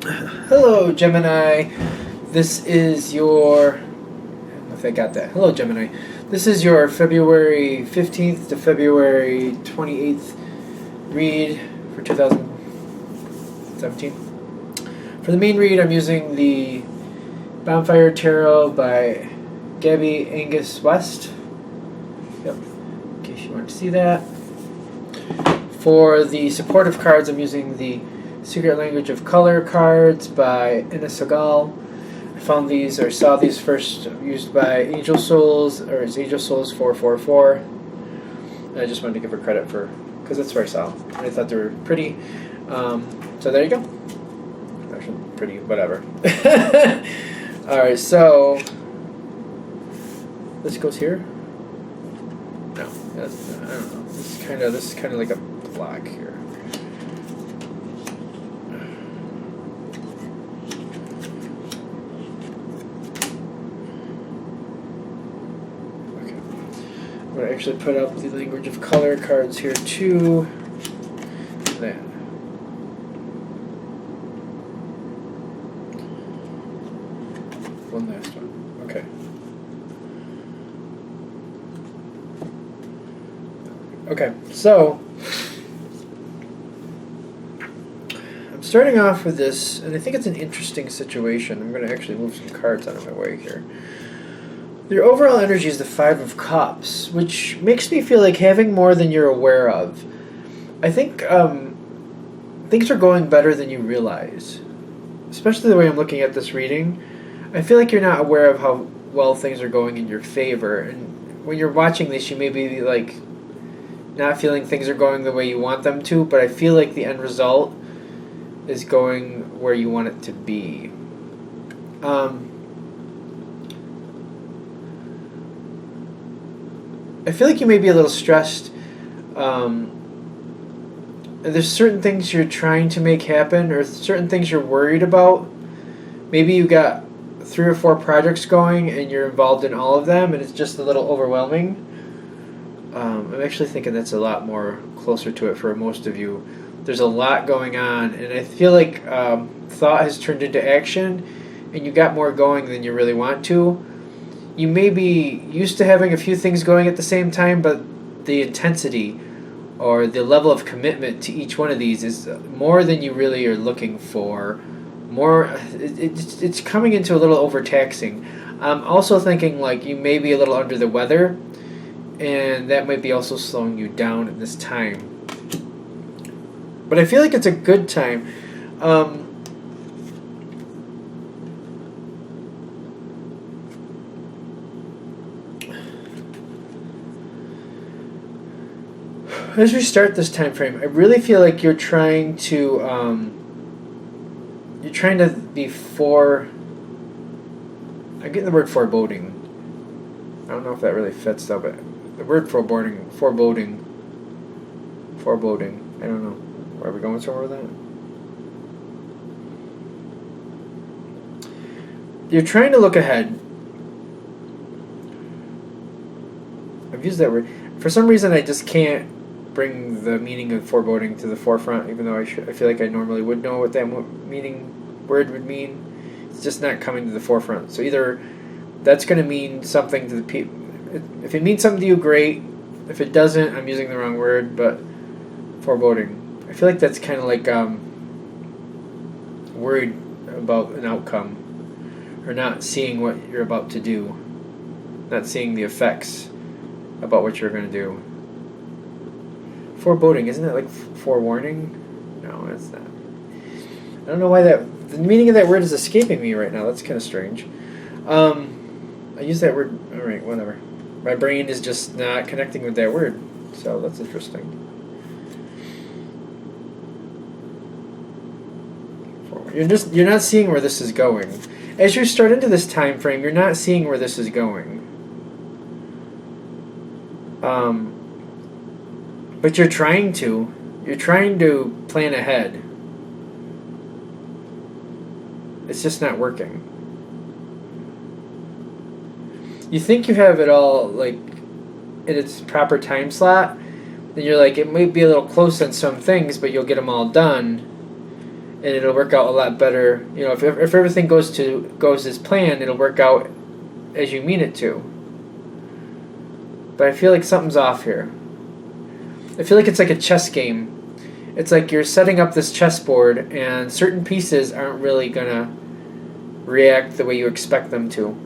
Hello, Gemini. This is your. If I got that. Hello, Gemini. This is your February 15th to February 28th read for 2017. For the main read, I'm using the Bonfire Tarot by Gabby Angus West. Yep, in case you want to see that. For the supportive cards, I'm using the Secret Language of Color cards by Ina Segal. I found these or saw these first used by Angel Souls, or it's Angel Souls 444. And I just wanted to give her credit for, because that's where I saw them. And I thought they were pretty. So there you go. Actually, pretty, whatever. Alright, so this goes here. No, that's, I don't know. This is kind of like a block here. I'm going to actually put up the Language of Color cards here too. That. One last one. Okay. Okay, so I'm starting off with this, and I think it's an interesting situation. I'm going to actually move some cards out of my way here. Your overall energy is the Five of Cups, which makes me feel like having more than you're aware of. I think things are going better than you realize. Especially the way I'm looking at this reading. I feel like you're not aware of how well things are going in your favor. And when you're watching this, you may be like not feeling things are going the way you want them to, but I feel like the end result is going where you want it to be. I feel like you may be a little stressed. And there's certain things you're trying to make happen, or certain things you're worried about. Maybe you got 3 or 4 projects going, and you're involved in all of them, and it's just a little overwhelming. I'm actually thinking that's a lot more closer to it for most of you. There's a lot going on, and I feel like thought has turned into action, and you got more going than you really want to. You may be used to having a few things going at the same time, but the intensity or the level of commitment to each one of these is more than you really are looking for. It's coming into a little overtaxing. I'm also thinking like you may be a little under the weather, and that might be also slowing you down at this time. But I feel like it's a good time. As we start this time frame, I really feel like you're trying to be I'm getting the word foreboding. I don't know if that really fits though, but the word foreboding. I don't know. Are we going somewhere with that? You're trying to look ahead. I've used that word. For some reason, I just can't bring the meaning of foreboding to the forefront, even though I feel like I normally would know what that word would mean. It's just not coming to the forefront. So either that's going to mean something to the people. If it means something to you, great. If it doesn't, I'm using the wrong word, but foreboding. I feel like that's kind of like worried about an outcome, or not seeing what you're about to do, not seeing the effects about what you're going to do. Foreboding, isn't it like forewarning? No, it's not. I don't know why the meaning of that word is escaping me right now. That's kind of strange. I use that word, alright, whatever. My brain is just not connecting with that word, so that's interesting. You're not seeing where this is going. As you start into this time frame, you're not seeing where this is going. But you're trying to plan ahead. It's just not working. You think you have it all like in its proper time slot, then you're like, it might be a little close on some things, but you'll get them all done. and it'll work out a lot better. You know, if everything goes as planned, it'll work out as you mean it to. But I feel like something's off here. I feel like it's like a chess game. It's like you're setting up this chessboard, and certain pieces aren't really gonna react the way you expect them to.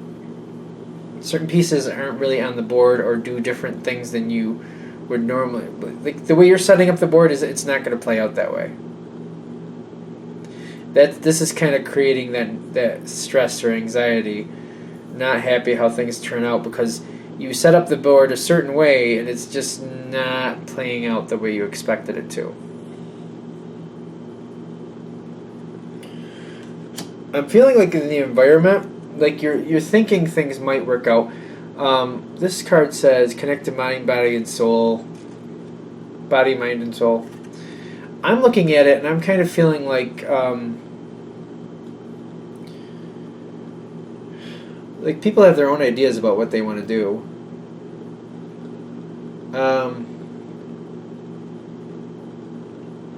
Certain pieces aren't really on the board or do different things than you would normally. Like the way you're setting up the board it's not going to play out that way. This is kind of creating that stress or anxiety, not happy how things turn out because you set up the board a certain way and it's just not playing out the way you expected it to. I'm feeling like in the environment, like you're thinking things might work out. This card says connect to mind, body, and soul. Body, mind, and soul. I'm looking at it and I'm kind of feeling like people have their own ideas about what they want to do.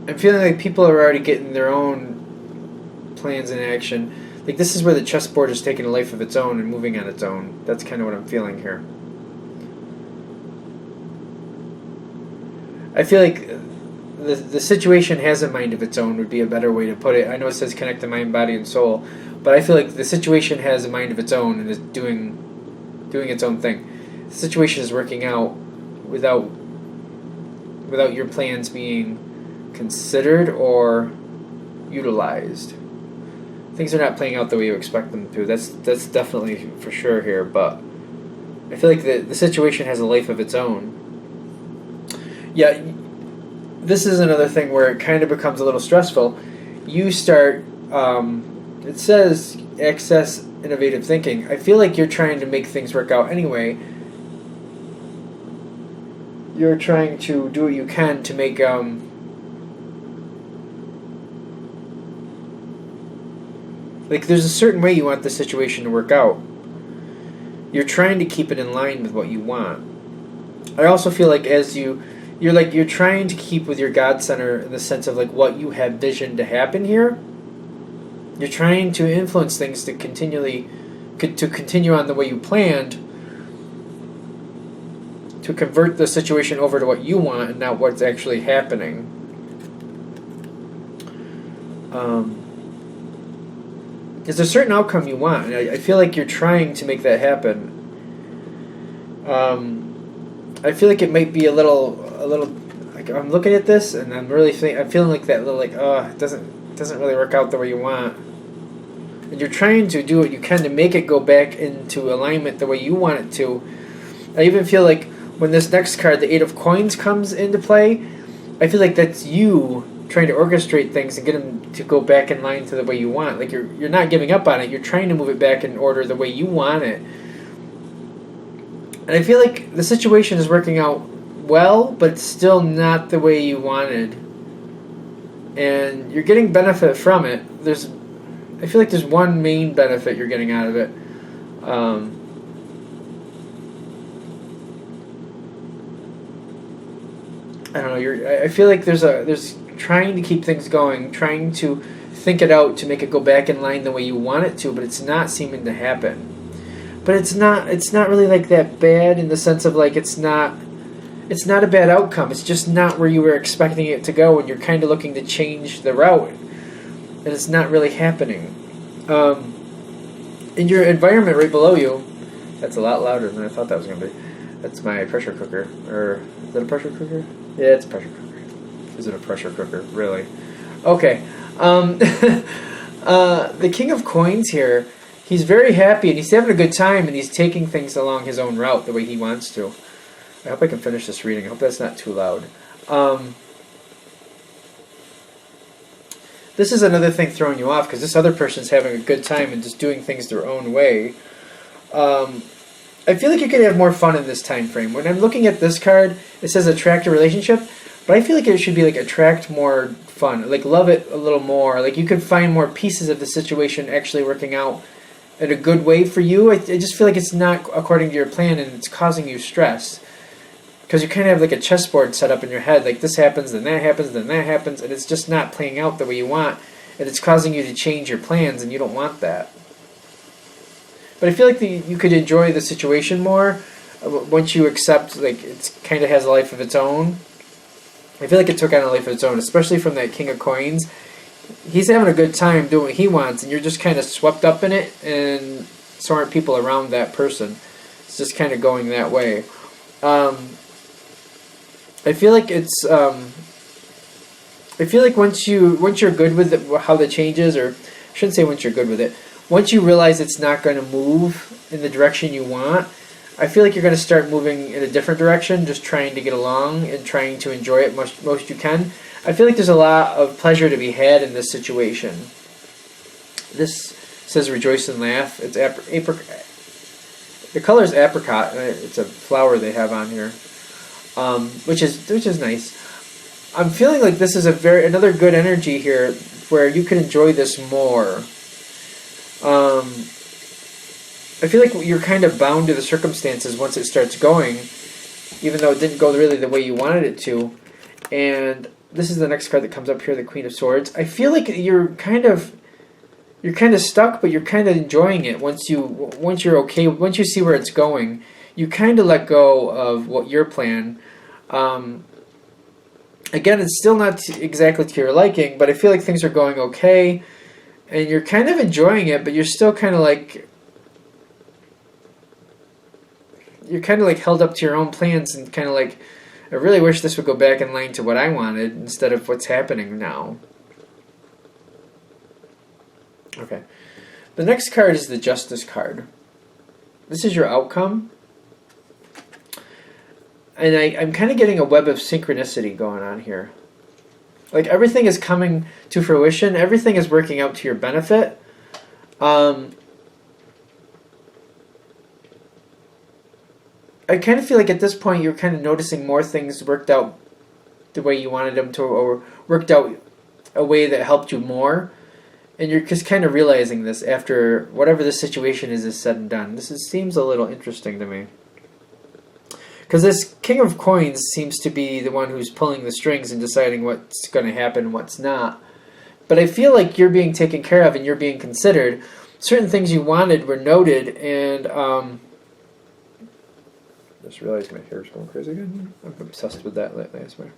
I'm feeling like people are already getting their own plans in action. Like this is where the chessboard is taking a life of its own and moving on its own. That's kind of what I'm feeling here. I feel like the situation has a mind of its own would be a better way to put it. I know it says connect to mind, body, and soul, but I feel like the situation has a mind of its own and is doing its own thing. The situation is working out without your plans being considered or utilized. Things are not playing out the way you expect them to. That's definitely for sure here, but I feel like the situation has a life of its own. Yeah, this is another thing where it kind of becomes a little stressful. You start, it says access innovative thinking. I feel like you're trying to make things work out anyway. You're trying to do what you can to make, like there's a certain way you want the situation to work out. You're trying to keep it in line with what you want. I also feel like as you're trying to keep with your God center in the sense of like what you have visioned to happen here. You're trying to influence things to continue on the way you planned, to convert the situation over to what you want and not what's actually happening. There's a certain outcome you want, and I feel like you're trying to make that happen. I feel like it might be a little. Like I'm looking at this, and I'm feeling like that little it doesn't really work out the way you want. And you're trying to do what you can to make it go back into alignment the way you want it to. I even feel like when this next card, the Eight of Coins, comes into play, I feel like that's you trying to orchestrate things and get them to go back in line to the way you want. Like you're not giving up on it. You're trying to move it back in order the way you want it. And I feel like the situation is working out well, but it's still not the way you wanted. And you're getting benefit from it. I feel like there's one main benefit you're getting out of it. I don't know. I feel like there's trying to keep things going, trying to think it out to make it go back in line the way you want it to, but it's not seeming to happen. But it's not really like that bad in the sense of like it's not a bad outcome. It's just not where you were expecting it to go, and you're kind of looking to change the route, and it's not really happening. In your environment right below you, that's a lot louder than I thought that was going to be. That's my pressure cooker. Or is that a pressure cooker? Yeah, it's a pressure cooker. Is it a pressure cooker? Really? Okay. The King of Coins here, he's very happy and he's having a good time and he's taking things along his own route the way he wants to. I hope I can finish this reading. I hope that's not too loud. This is another thing throwing you off because this other person's having a good time and just doing things their own way. I feel like you could have more fun in this time frame. When I'm looking at this card, it says attract a relationship, but I feel like it should be like attract more fun, like love it a little more. Like you could find more pieces of the situation actually working out in a good way for you. I just feel like it's not according to your plan and it's causing you stress. Because you kind of have like a chessboard set up in your head, like this happens, then that happens, then that happens, and it's just not playing out the way you want. and it's causing you to change your plans, and you don't want that. But I feel like you could enjoy the situation more once you accept, like, it kind of has a life of its own. I feel like it took on a life of its own, especially from that King of Coins. He's having a good time doing what he wants, and you're just kind of swept up in it, and so aren't people around that person. It's just kind of going that way. I feel like it's. I feel like once you're good with how the changes, or I shouldn't say once you're good with it. Once you realize it's not going to move in the direction you want, I feel like you're going to start moving in a different direction, just trying to get along and trying to enjoy it most you can. I feel like there's a lot of pleasure to be had in this situation. This says rejoice and laugh. It's the color is apricot. It's a flower they have on here, which is nice. I'm feeling like this is another good energy here, where you can enjoy this more. I feel like you're kind of bound to the circumstances once it starts going, even though it didn't go really the way you wanted it to. And this is the next card that comes up here, the Queen of Swords. I feel like you're kind of stuck, but you're kind of enjoying it once you're okay. Once you see where it's going, you kind of let go of what your plan. Again, it's still not exactly to your liking, but I feel like things are going okay, and you're kind of enjoying it, but you're still kind of like held up to your own plans, and kind of like, I really wish this would go back in line to what I wanted instead of what's happening now. Okay. The next card is the Justice card. This is your outcome. And I'm kind of getting a web of synchronicity going on here. Like, everything is coming to fruition. Everything is working out to your benefit. I kind of feel like at this point you're kind of noticing more things worked out the way you wanted them to, or worked out a way that helped you more. And you're just kind of realizing this after whatever the situation is said and done. Seems a little interesting to me. Because this King of Coins seems to be the one who's pulling the strings and deciding what's going to happen and what's not. But I feel like you're being taken care of and you're being considered. Certain things you wanted were noted, and I just realized my hair's going crazy again. I'm obsessed with that last one.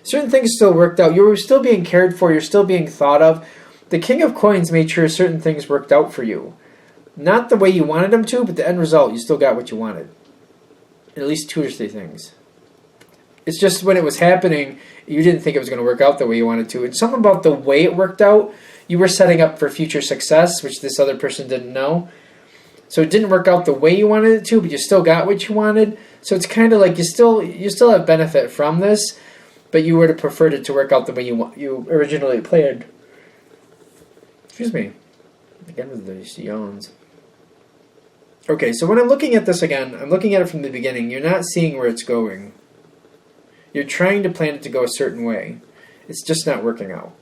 Certain things still worked out. You were still being cared for. You're still being thought of. The King of Coins made sure certain things worked out for you. Not the way you wanted them to, but the end result, you still got what you wanted. At least 2 or 3 things. It's just when it was happening, you didn't think it was going to work out the way you wanted to. And something about the way it worked out, you were setting up for future success, which this other person didn't know. So it didn't work out the way you wanted it to, but you still got what you wanted. So it's kind of like you still have benefit from this, but you would have preferred it to work out the way you originally planned. Excuse me. Again with these yawns. Okay, so when I'm looking at this again, I'm looking at it from the beginning. You're not seeing where it's going. You're trying to plan it to go a certain way. It's just not working out.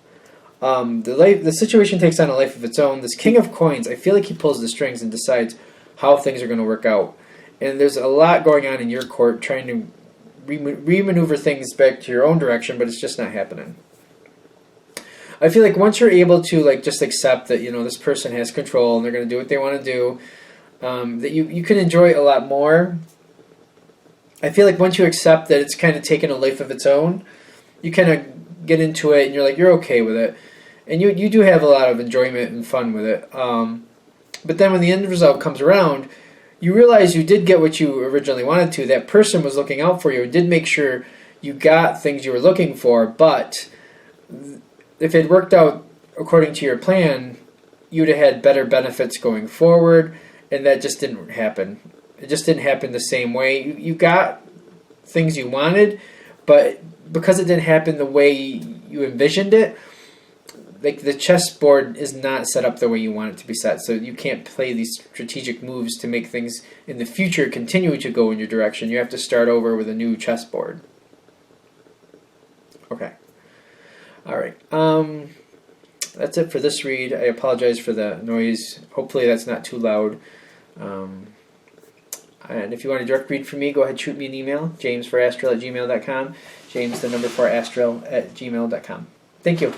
The situation takes on a life of its own. This King of Coins, I feel like he pulls the strings and decides how things are going to work out. And there's a lot going on in your court trying to re-maneuver things back to your own direction, but it's just not happening. I feel like once you're able to just accept that this person has control and they're going to do what they want to do, that you can enjoy it a lot more. I feel like once you accept that it's kind of taken a life of its own, you kind of get into it and you're okay with it. And you do have a lot of enjoyment and fun with it. But then when the end result comes around, you realize you did get what you originally wanted to. That person was looking out for you and did make sure you got things you were looking for. But if it worked out according to your plan, you'd have had better benefits going forward. And that just didn't happen. It just didn't happen the same way. You got things you wanted, but because it didn't happen the way you envisioned it, like the chessboard is not set up the way you want it to be set. So you can't play these strategic moves to make things in the future continue to go in your direction. You have to start over with a new chessboard. Okay. All right. That's it for this read. I apologize for the noise. Hopefully that's not too loud. And if you want a direct read from me, go ahead and shoot me an email, james4astral@gmail.com, james4astral@gmail.com. Thank you.